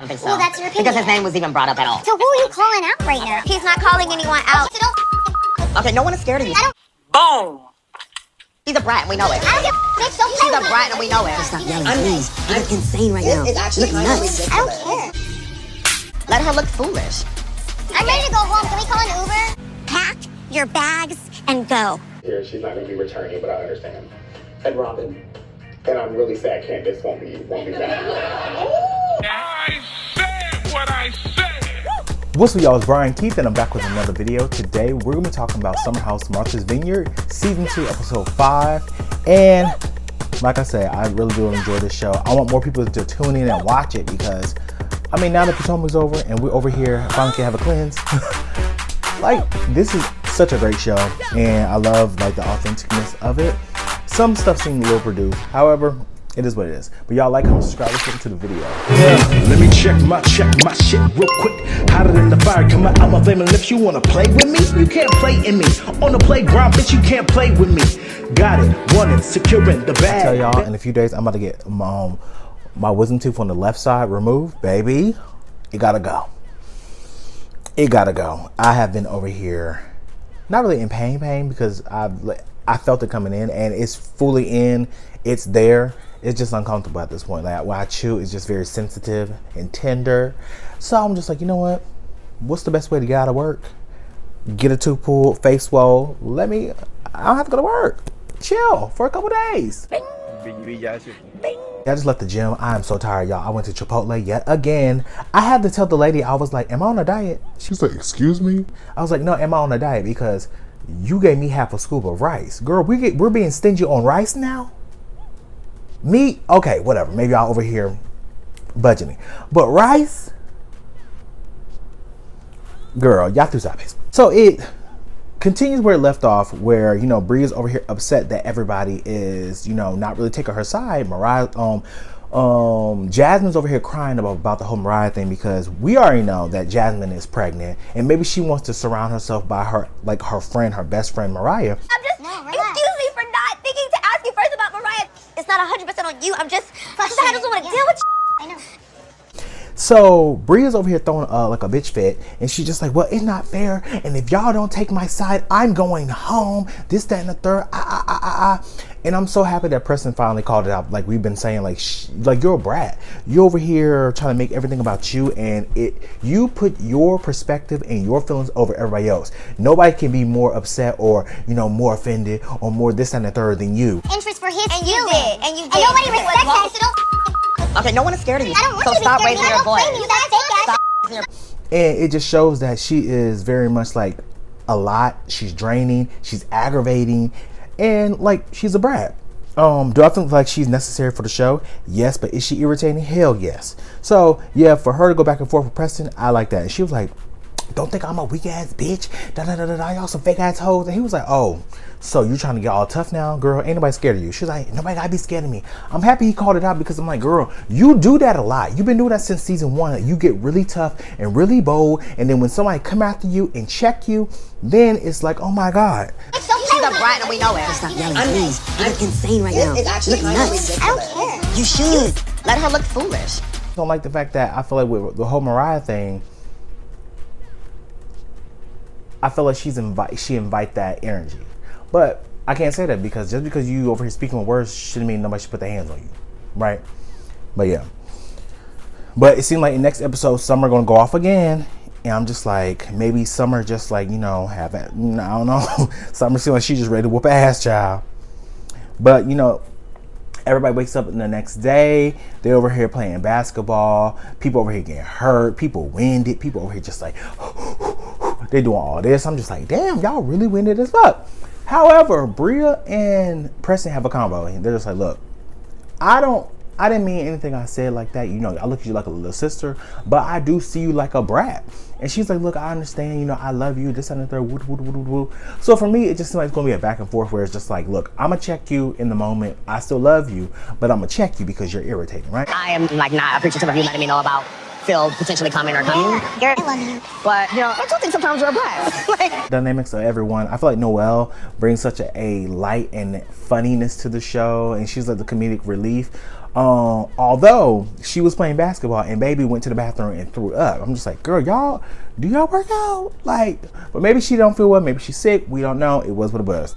I don't think so. Well, that's your opinion. Because his name was even brought up at all. So who are you calling out right now? He's not calling anyone out. Okay, no one is scared of you. Boom! She's a brat, and we know it. I don't give a bitch. Don't She's play a with brat, me. and we know it. Stop yelling, please. You look insane right now. It's actually you look nuts. I don't care. Let her look foolish. I'm ready to go home. Can we call an Uber? Pack your bags and go. Here, she's not going to be returning, but I understand. And Robin, and I'm really sad Candace won't be back. I said what I said. What's up, y'all? It's Brian Keith, and I'm back with another video. Today, we're going to be talking about Summer House Martha's Vineyard, Season 2, Episode 5. And like I said, I really do enjoy this show. I want more people to tune in and watch it because, I mean, now that Potomac's over and we're over here, finally can have a cleanse. Like, this is such a great show, and I love, like, the authenticness of it. Some stuff seems a little produced. However, it is what it is. But y'all like, comment, subscribe, let's get into the video. Yeah, let me check my shit real quick. Hotter than the fire coming out my flaming lips. You wanna play with me? You can't play in me. On the playground, bitch, you can't play with me. Got it, want it, securing the bag. I tell y'all, in a few days, I'm about to get my wisdom tooth on the left side removed. Baby, it gotta go. It gotta go. I have been over here, not really in pain because I felt it coming in, and it's fully in. It's there. It's just uncomfortable at this point. Like, when I chew, it's just very sensitive and tender. So I'm just like, you know what? What's the best way to get out of work? Get a tooth pulled, face swole. I don't have to go to work. Chill for a couple days. I just left the gym. I am so tired, y'all. I went to Chipotle yet again. I had to tell the lady, I was like, am I on a diet? She was like, excuse me? I was like, no, am I on a diet? Because you gave me half a scoop of rice. Girl, we're being stingy on rice now? Meat? Okay, whatever. Maybe I'll over here budgeting. But rice? Girl, y'all threw sideways. So it continues where it left off, where, you know, Bree is over here upset that everybody is, you know, not really taking her side. Mariah, Jasmine's over here crying about the whole Mariah thing because we already know that Jasmine is pregnant, and maybe she wants to surround herself by her, like, her friend, her best friend Mariah. Excuse me for not thinking to ask you first about Mariah. It's not 100% on you. I just don't want to deal with I know. So Bree is over here throwing like a bitch fit, and she's just like, well, it's not fair, and if y'all don't take my side, I'm going home, this, that, and the third. And I'm so happy that Preston finally called it out. Like we've been saying, like you're a brat. You're over here trying to make everything about you, and you put your perspective and your feelings over everybody else. Nobody can be more upset or, you know, more offended or more this, that, and the third than you. Interest for his And you did. And you did. And nobody You did. respects that, so don't Okay, no one is scared of you. I don't want So you to be stop scared of raising me. your I don't voice. blame you. You gotta take that. Stop raising your And it just shows that she is very much like a lot. She's draining, she's aggravating, and like she's a brat. Do I think like she's necessary for the show? Yes, but is she irritating? Hell yes. So yeah, for her to go back and forth with Preston, I like that. And she was like, don't think I'm a weak ass bitch. Y'all some fake ass hoes. And he was like, oh, so you're trying to get all tough now? Girl, ain't nobody scared of you. She's like, nobody gotta be scared of me. I'm happy he called it out because I'm like, girl, you do that a lot. You've been doing that since season 1. You get really tough and really bold. And then when somebody come after you and check you, then it's like, oh my God. She's a brat, and we know it. Stop yelling, please. You look insane right now. You look nuts. I don't care. You should. Let her look foolish. I don't like the fact that I feel like with the whole Mariah thing, I feel like she invite that energy. But I can't say that because just because you over here speaking with words shouldn't mean nobody should put their hands on you, right? But yeah. But it seemed like in next episode, Summer gonna go off again, and I'm just like, maybe Summer just like, you know, have it. I don't know. Summer seems like she's just ready to whoop ass, child. But you know, everybody wakes up the next day. They're over here playing basketball. People over here getting hurt. People winded. People over here just like, they doing all this. I'm just like, damn, y'all really winded as fuck. However, Bria and Preston have a combo, and they're just like, look, I didn't mean anything I said like that. You know, I look at you like a little sister, but I do see you like a brat. And she's like, look, I understand, you know, I love you, this and the third, woo, woo, woo, woo, woo. So for me, it just seems like it's gonna be a back and forth where it's just like, look, I'm gonna check you in the moment. I still love you, but I'm gonna check you because you're irritating, right? I am like not appreciative of you letting me know about Phil potentially coming or coming. I love you. But, you know, I do think sometimes you're a brat. Like, Dynamics of everyone. I feel like Noelle brings such a light and funniness to the show, and she's like the comedic relief. Although she was playing basketball and baby went to the bathroom and threw up. I'm just like, girl, do y'all work out? Like, but maybe she don't feel well. Maybe she's sick. We don't know. It was what it was.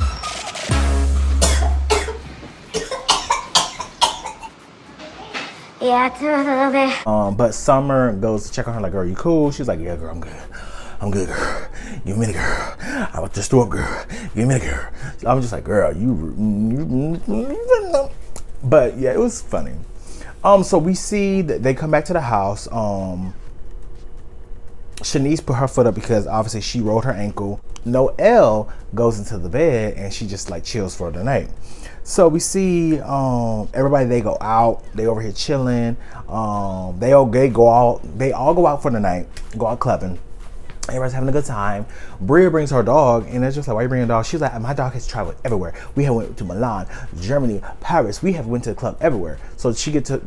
Yeah, it's a little bit. But Summer goes to check on her like, girl, you cool? She's like, yeah, girl, I'm good. I'm good, girl. Give me the girl. I just threw up, girl. Give me the girl. I'm just like, girl, But yeah, it was funny. So we see that they come back to the house. Shanice put her foot up because obviously she rolled her ankle. Noelle goes into the bed and she just like chills for the night. So we see everybody, they go out, they over here chilling. They all go out for the night, go out clubbing. Everybody's having a good time. Bria brings her dog, and it's just like, why you bringing a dog? She's like, my dog has traveled everywhere. We have went to Milan, Germany, Paris. We have went to the club everywhere. So she goes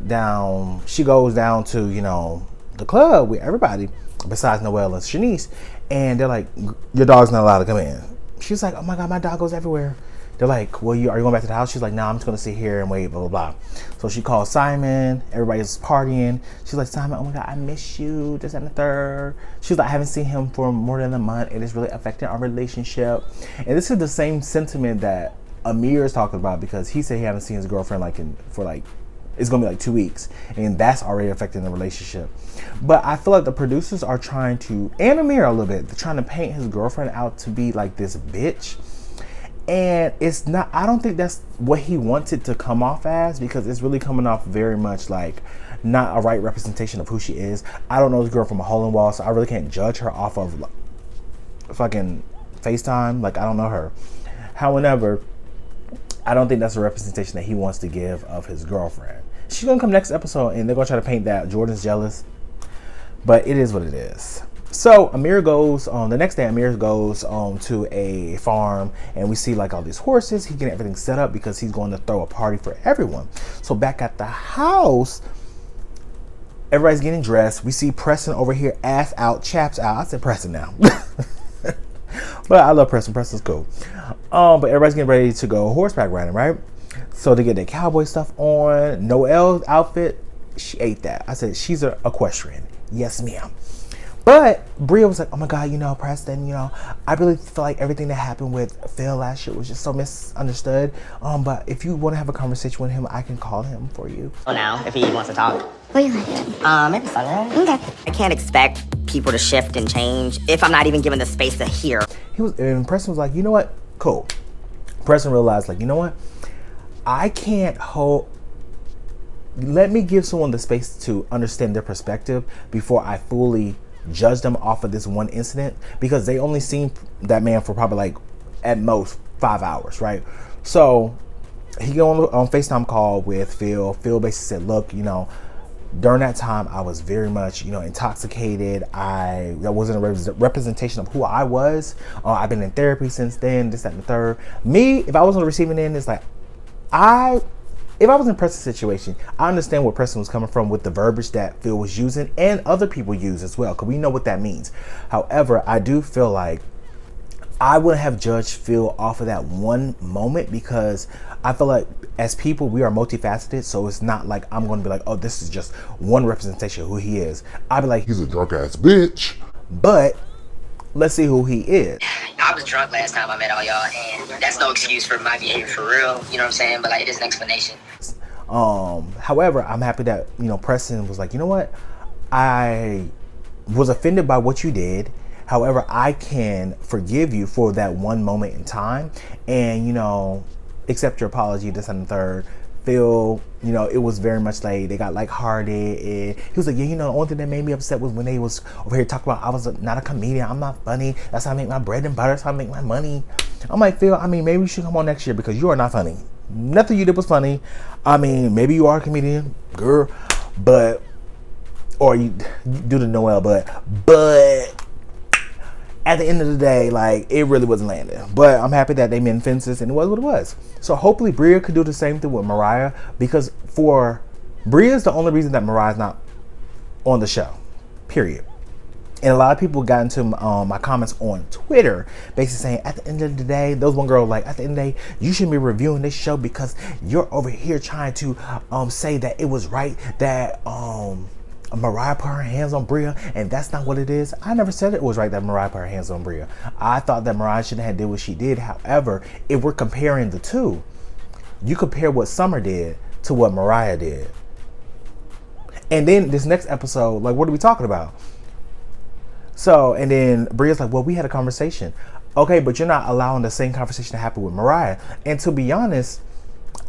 down to, you know, the club with everybody besides Noelle and Shanice. And they're like, your dog's not allowed to come in. She's like, oh my God, my dog goes everywhere. They're like, well, are you going back to the house? She's like, nah, I'm just going to sit here and wait, blah, blah, blah. So she calls Simon. Everybody's partying. She's like, Simon, oh my God, I miss you, this and the third. She's like, I haven't seen him for more than a month. It is really affecting our relationship. And this is the same sentiment that Amir is talking about, because he said he hasn't seen his girlfriend it's going to be like 2 weeks. And that's already affecting the relationship. But I feel like the producers are trying to, and Amir a little bit, they're trying to paint his girlfriend out to be like this bitch. And it's not, I don't think that's what he wanted to come off as, because it's really coming off very much like not a right representation of who she is. I don't know this girl from a hole in wall, so I really can't judge her off of fucking FaceTime. Like, I don't know her. However, I don't think that's a representation that he wants to give of his girlfriend. She's gonna come next episode and they're gonna try to paint that Jordan's jealous, but it is what it is. So Amir goes the next day. Amir goes to a farm, and we see like all these horses. He getting everything set up because he's going to throw a party for everyone. So back at the house, everybody's getting dressed. We see Preston over here, ass out, chaps out. I said Preston now, but I love Preston. Preston's cool. But everybody's getting ready to go horseback riding, right? So they get their cowboy stuff on. Noelle's outfit, she ate that. I said she's an equestrian. Yes, ma'am. But Bria was like, oh my God, you know, Preston, you know, I really feel like everything that happened with Phil last year was just so misunderstood. But if you want to have a conversation with him, I can call him for you. Oh, now, if he wants to talk. What do you like? Maybe Sunday. Okay. I can't expect people to shift and change if I'm not even given the space to hear. And Preston was like, you know what? Cool. Preston realized, like, you know what? I can't let me give someone the space to understand their perspective before I fully judge them off of this one incident, because they only seen that man for probably like at most 5 hours, right? So he go on FaceTime call with Phil. Phil basically said, look, you know, during that time I was very much, you know, intoxicated. That wasn't a representation of who I was. I've been in therapy since then, this, that, and the third. Me, if I was on the receiving end, it's like if I was in Preston's situation, I understand where Preston was coming from with the verbiage that Phil was using and other people use as well, because we know what that means. However, I do feel like I wouldn't have judged Phil off of that one moment, because I feel like as people, we are multifaceted. So it's not like I'm going to be like, oh, this is just one representation of who he is. I'd be like, He's a drunk ass bitch. But let's see who he is. I was drunk last time I met all y'all, and that's no excuse for my behavior for real. You know what I'm saying? But like, it is an explanation. However, I'm happy that, you know, Preston was like, you know what? I was offended by what you did. However, I can forgive you for that one moment in time and, you know, accept your apology, this and the third. Phil, you know, it was very much like they got lighthearted. And he was like, yeah, you know, the only thing that made me upset was when they was over here talking about I was not a comedian, I'm not funny, that's how I make my bread and butter, that's how I make my money. I'm like, Phil, I mean, maybe you should come on next year, because you are not funny. Nothing you did was funny. I mean, maybe you are a comedian, girl, but, or you do the Noelle, but at the end of the day, like, it really wasn't landing. But I'm happy that they mend fences, and it was what it was. So hopefully Bria could do the same thing with Mariah, because for Bria is the only reason that Mariah's not on the show, period. And a lot of people got into my comments on Twitter, basically saying, at the end of the day, those one girl like, at the end of the day, you shouldn't be reviewing this show because you're over here trying to say that it was right that Mariah put her hands on Bria, and that's not what it is. I never said it was right that Mariah put her hands on Bria. I thought that Mariah shouldn't have did what she did. However, if we're comparing the two, you compare what Summer did to what Mariah did. And then this next episode, like, what are we talking about? So, and then Bria's like, well, we had a conversation. Okay, but you're not allowing the same conversation to happen with Mariah. And to be honest,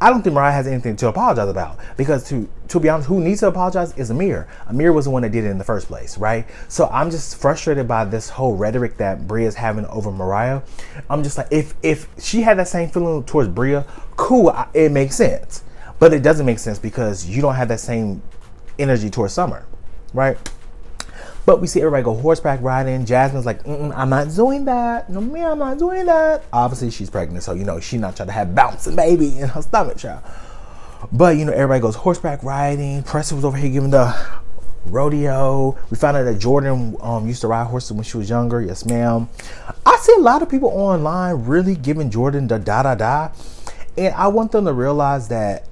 I don't think Mariah has anything to apologize about. Because to be honest, who needs to apologize is Amir. Amir was the one that did it in the first place, right? So I'm just frustrated by this whole rhetoric that Bria's having over Mariah. I'm just like, if she had that same feeling towards Bria, cool, it makes sense. But it doesn't make sense because you don't have that same energy towards Summer, right? But we see everybody go horseback riding. Jasmine's like, I'm not doing that. No, me, I'm not doing that. Obviously, she's pregnant, so, you know, she's not trying to have bouncing baby in her stomach, child. But, you know, everybody goes horseback riding. Preston was over here giving the rodeo. We found out that Jordan used to ride horses when she was younger. Yes, ma'am. I see a lot of people online really giving Jordan the da-da-da. And I want them to realize that,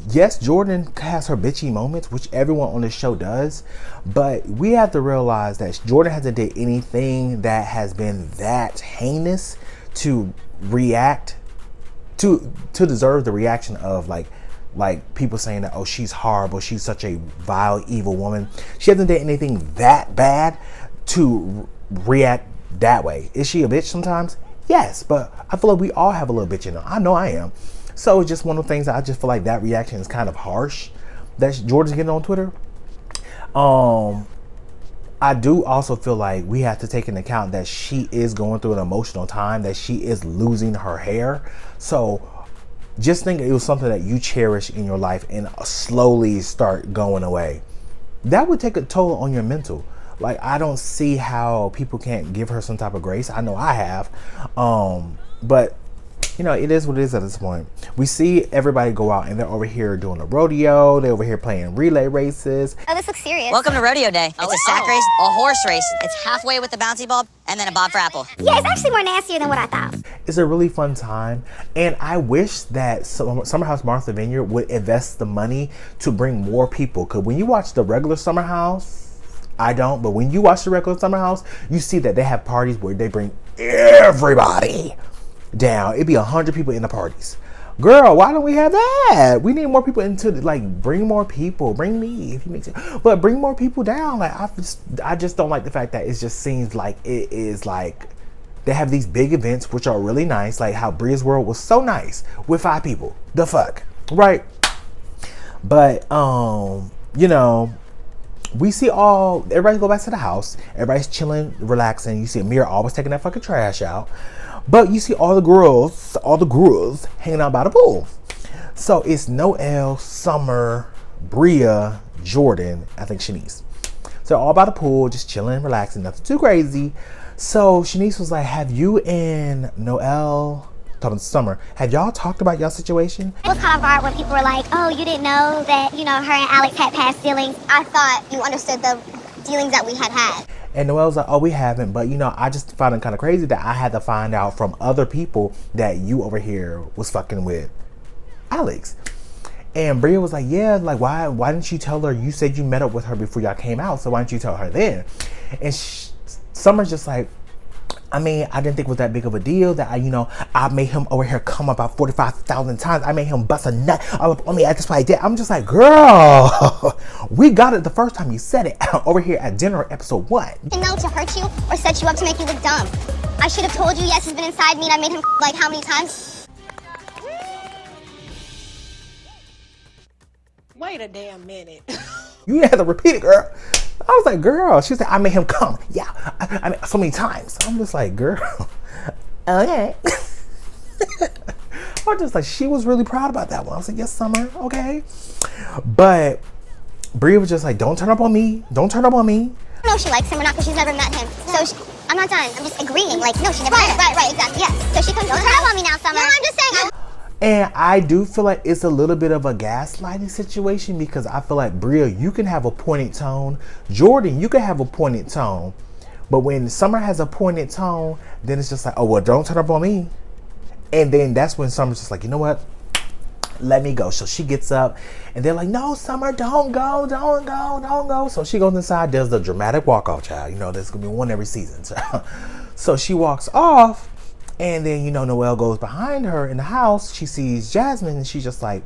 yes, Jordan has her bitchy moments, which everyone on the show does, but we have to realize that Jordan hasn't did anything that has been that heinous to react to deserve the reaction of like people saying that, oh, she's horrible, she's such a vile, evil woman. She hasn't did anything that bad to react that way. Is she a bitch sometimes? Yes, but I feel like we all have a little bitch in her. I know I am. So it's just one of the things that I just feel like that reaction is kind of harsh that Jordan's getting on Twitter. I do also feel like we have to take into account that she is going through an emotional time, that she is losing her hair. So just think it was something that you cherish in your life and slowly start going away. That would take a toll on your mental. Like, I don't see how people can't give her some type of grace. I know I have. But you know, it is what it is at this point. We see everybody go out and they're over here doing a rodeo. They're over here playing relay races. Oh, this looks serious. Welcome to Rodeo Day. It's a sack race, a horse race. It's halfway with the bouncy ball, and then a bob for apple. Yeah, it's actually more nastier than what I thought. It's a really fun time. And I wish that Summer House Martha Vineyard would invest the money to bring more people. Because when you watch the regular Summer House, I don't, but when you watch the regular Summer House, you see that they have parties where they bring everybody down. It'd be 100 people in the parties. Girl, why don't we have that? We need more people into like, bring more people. Bring me if you make sense. But bring more people down. Like, I just don't like the fact that it just seems like it is like they have these big events which are really nice, like how Bria's World was so nice with 5 people. The fuck, right? But you know, we see everybody go back to the house. Everybody's chilling, relaxing. You see Amir always taking that fucking trash out. But you see all the girls hanging out by the pool. So it's Noelle, Summer, Bria, Jordan, I think Shanice. So all by the pool, just chilling, relaxing, nothing too crazy. So Shanice was like, have you and Noelle, talking to Summer, have y'all talked about y'all situation? It was kind of hard when people were like, oh, you didn't know that, you know, her and Alex had past dealings. I thought you understood the dealings that we had. And Noelle's like, oh, we haven't. But, you know, I just found it kind of crazy that I had to find out from other people that you over here was fucking with Alex. And Bria was like, yeah, like, why didn't you tell her? You said you met up with her before y'all came out, so why didn't you tell her then? And Summer's just like, I mean, I didn't think it was that big of a deal that I made him over here come about 45,000 times. I made him bust a nut all up on me. That's why I did. I'm just like, girl, we got it the first time you said it over here at dinner episode 1. I didn't know to hurt you or set you up to make you look dumb. I should have told you, yes, he's been inside me and I made him like how many times? Wait a damn minute. You had to repeat it, girl. I was like, girl. She said, I made him come. Yeah, I mean, so many times. I'm just like, girl. Okay. I'm just like, she was really proud about that one. I was like, yes, Summer. Okay. But Bria was just like, don't turn up on me. Don't turn up on me. I don't know if she likes him or not because she's never met him. So I'm not done. I'm just agreeing. Like, no, she never met him. Right, exactly. Yes. So she comes, don't turn up on me now, Summer. No, I'm just saying. And I do feel like it's a little bit of a gaslighting situation, because I feel like, Bria, you can have a pointed tone. Jordan, you can have a pointed tone. But when Summer has a pointed tone, then it's just like, oh, well, don't turn up on me. And then that's when Summer's just like, you know what? Let me go. So she gets up and they're like, no, Summer, don't go, don't go, don't go. So she goes inside, does the dramatic walk-off, child. You know, there's going to be one every season. So she walks off, and then, you know, Noelle goes behind her in the house. She sees Jasmine, and she's just like,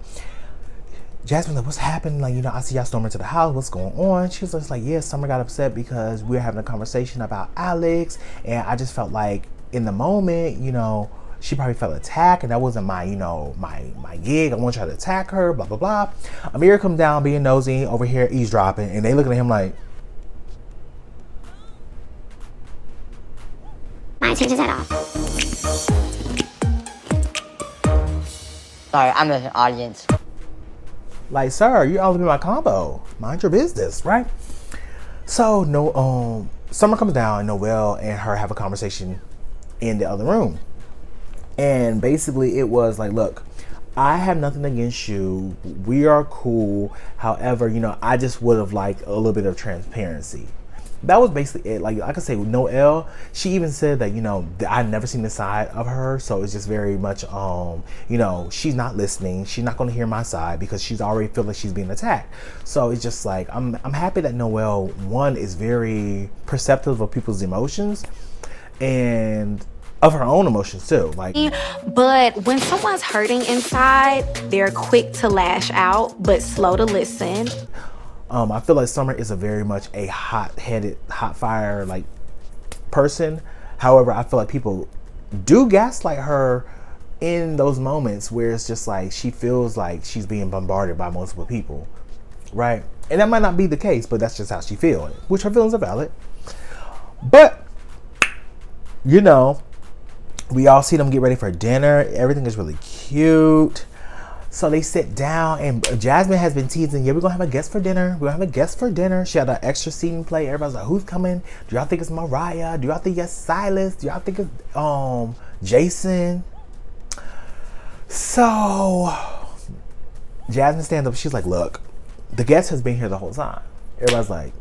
Jasmine, like, what's happened? Like, you know, I see y'all storming to the house. What's going on? She was just like, yeah, Summer got upset because we were having a conversation about Alex, and I just felt like in the moment, you know, she probably felt attacked, and that wasn't my, you know, my gig. I want to try to attack her, blah, blah, blah. Amir comes down being nosy over here eavesdropping, and they looking at him like, My attention's at off. Sorry, I'm an audience. like, sir, you all up in my combo. Mind your business, right? So no, Summer comes down, and Noelle and her have a conversation in the other room. And basically it was like, look, I have nothing against you. We are cool. However, you know, I just would have liked a little bit of transparency. That was basically it. Like I could say with Noelle, she even said that, you know, I've never seen the side of her. So it's just very much, you know, she's not listening. She's not going to hear my side because she's already feel like she's being attacked. So it's just like, I'm happy that Noelle, one, is very perceptive of people's emotions and of her own emotions too. Like, but when someone's hurting inside, they're quick to lash out, but slow to listen. I feel like Summer is a very much a hot-headed, hot fire like person. However, I feel like people do gaslight her in those moments where it's just like she feels like she's being bombarded by multiple people, right? And that might not be the case, but that's just how she feels, which her feelings are valid. But you know, we all see them get ready for dinner. Everything is really cute. So they sit down, and Jasmine has been teasing, yeah, we're going to have a guest for dinner. We're going to have a guest for dinner. She had an extra seating plate. Everybody's like, who's coming? Do y'all think it's Mariah? Do y'all think it's Silas? Do y'all think it's Jason? So Jasmine stands up. She's like, look, the guest has been here the whole time. Everybody's like,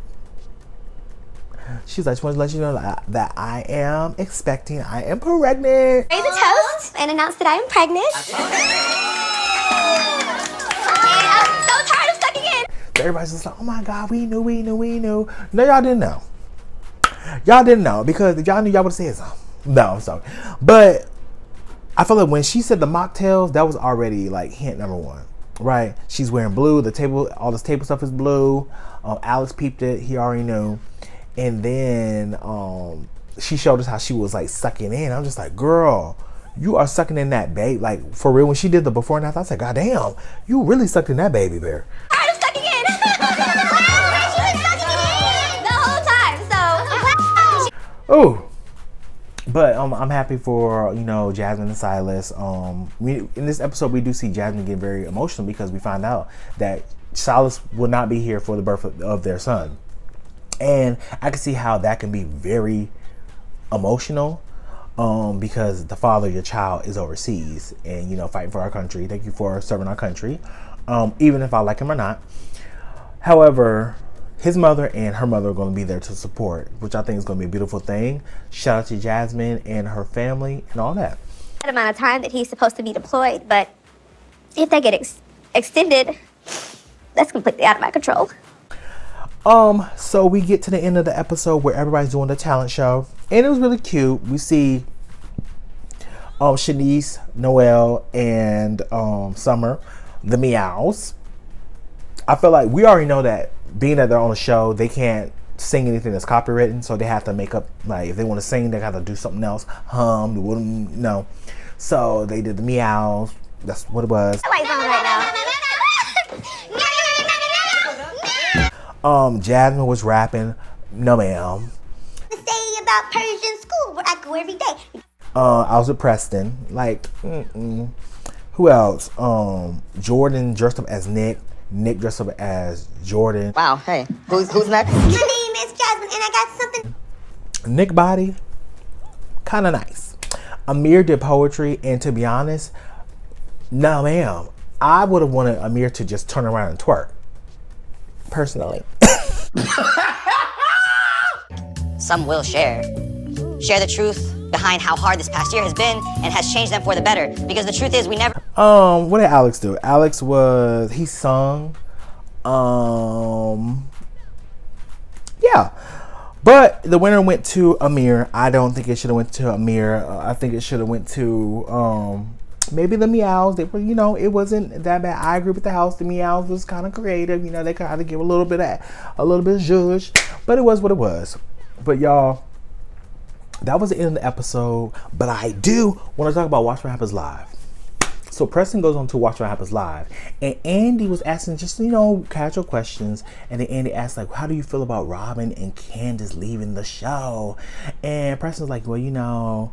she's like, I just want to let you know that I am expecting, I am pregnant. Raise a toast and announce that I am pregnant. And I'm so tired of sucking in. So everybody's just like, oh my God, we knew. No, y'all didn't know. Y'all didn't know, because if y'all knew, y'all would have said something. No, I'm sorry. But I feel like when she said the mocktails, that was already like hint number one, right? She's wearing blue. The table, all this table stuff is blue. Alex peeped it. He already knew. And then she showed us how she was like sucking in. I'm just like, girl, you are sucking in that babe. Like, for real, when she did the before and after, I said, God damn, you really sucked in that baby bear. Tired of sucking in. She was sucking in the whole time. So, Oh, but I'm happy for, you know, Jasmine and Silas. In this episode, we do see Jasmine get very emotional because we find out that Silas will not be here for the birth of their son. And I can see how that can be very emotional, because the father of your child is overseas and, you know, fighting for our country. Thank you for serving our country, even if I like him or not. However, his mother and her mother are going to be there to support, which I think is going to be a beautiful thing. Shout out to Jasmine and her family and all that. that amount of time that he's supposed to be deployed, but if they get extended, that's completely out of my control. So we get to the end of the episode where everybody's doing the talent show, and it was really cute. We see Shanice, Noelle, and Summer, the meows. I feel like we already know that being that they're on the show, they can't sing anything that's copywritten, so they have to make up, like, if they want to sing, they got to do something else, hum, no. So they did the meows. That's what it was. The light's on right now. Jasmine was rapping, no ma'am. Say about Persian school where I go every day. I was with Preston. Like, who else? Jordan dressed up as Nick. Nick dressed up as Jordan. Wow, hey, who's next? My name is Jasmine and I got something. Nick body, kind of nice. Amir did poetry, and to be honest, No, ma'am. I would have wanted Amir to just turn around and twerk. Personally. Some will share the truth behind how hard this past year has been and has changed them for the better. Because the truth is, we never. What did Alex do? Alex he sung. Yeah. But the winner went to Amir. I don't think it should have went to Amir. I think it should have went to maybe the Meows. They were, it wasn't that bad. I agree with the house. The Meows was kind of creative. They kind of give a little bit of zhuzh, but it was what it was. But y'all, that was the end of the episode. But I do want to talk about Watch What Happens Live. So Preston goes on to Watch What Happens Live, and Andy was asking just, casual questions. And then Andy asked, like, how do you feel about Robin and Candace leaving the show? And Preston's like, well,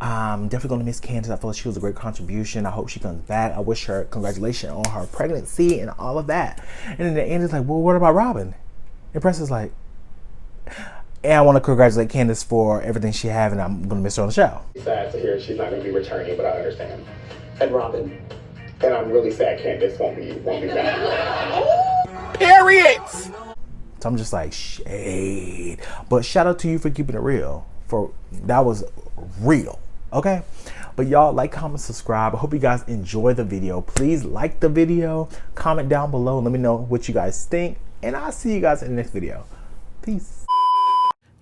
I'm definitely going to miss Candace. I feel like she was a great contribution. I hope she comes back. I wish her congratulations on her pregnancy and all of that. And then Andy's like, well, what about Robin? And Preston's like, and I want to congratulate Candace for everything she had, and I'm going to miss her on the show. Sad to hear she's not going to be returning, but I understand. And Robin. And I'm really sad Candace won't be back. Period. So I'm just like, shade. But shout out to you for keeping it real. That was real. Okay? But y'all, like, comment, subscribe. I hope you guys enjoy the video. Please like the video. Comment down below and let me know what you guys think. And I'll see you guys in the next video. Peace.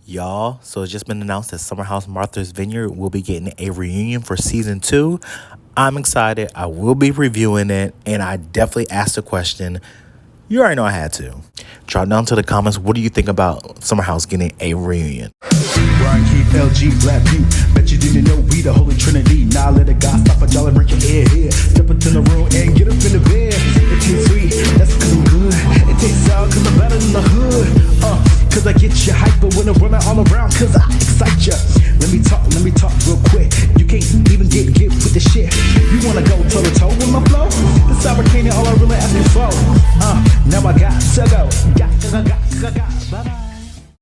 Y'all, so it's just been announced that Summer House Martha's Vineyard will be getting a reunion for season 2. I'm excited. I will be reviewing it, and I definitely asked the question. You already know I had to. Drop down to the comments. What do you think about Summer House getting a reunion? Brian Keith, LG, Black Pete. Bet you didn't know we the Holy Trinity. Now let a God stop a dollar, break your head here. Step into the room and get up in the bed. It tastes sweet, that's cause I'm good. It tastes sour cause I'm better than the hood. Cause I get you hyper when I'm running all around, cause I excite ya. Let me talk.